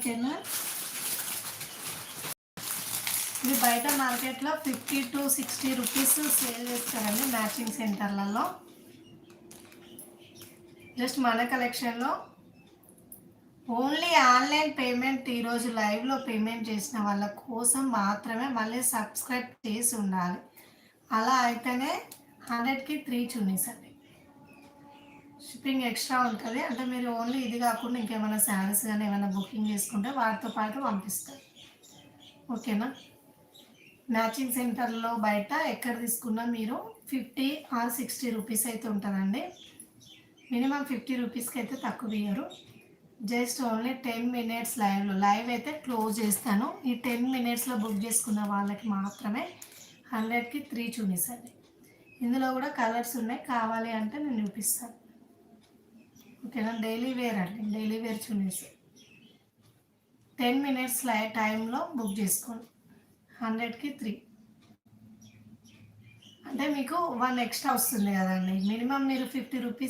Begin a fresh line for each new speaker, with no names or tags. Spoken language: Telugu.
ఓకేనా. ఇది బయట మార్కెట్లో 50 to 60 రూపీస్ సేల్ చేస్తారండి మ్యాచింగ్ సెంటర్లలో. జస్ట్ మన కలెక్షన్లో ఓన్లీ ఆన్లైన్ పేమెంట్ ఈరోజు లైవ్లో పేమెంట్ చేసిన వాళ్ళ కోసం మాత్రమే మళ్ళీ సబ్స్క్రైబ్ చేసి ఉండాలి. అలా అయితేనే 100కి 3 చున్నీస్ అండి. షిప్పింగ్ ఎక్స్ట్రా ఉంటుంది. అంటే మీరు ఓన్లీ ఇది కాకుండా ఇంకేమైనా శారీస్ కానీ ఏమైనా బుకింగ్ చేసుకుంటే వాటితో పాటు పంపిస్తారు. ఓకేనా. మ్యాచింగ్ సెంటర్లో బయట ఎక్కడ తీసుకున్నా మీరు 50 or 60 రూపీస్ అయితే ఉంటుందండి. మినిమం 50 రూపీస్కి అయితే తక్కువ ఇయ్యరు. జస్ట్ ఓన్లీ 10 minutes లైవ్ అయితే క్లోజ్ చేస్తాను. ఈ 10 minutesలో బుక్ చేసుకున్న వాళ్ళకి మాత్రమే 100కి 3 చున్నీస్ అండి. ఇందులో కూడా కలర్స్ ఉన్నాయి, కావాలి అంటే నేను చూపిస్తాను. ఓకేనా. డైలీ వేర్ అండి, డైలీ వేర్ చున్నీస్. 10 minutes టైంలో బుక్ చేసుకోండి. 100కి 3 అంటే మీకు 1 ఎక్స్ట్రా వస్తుంది కదండి. మినిమం మీరు 50 రూపీస్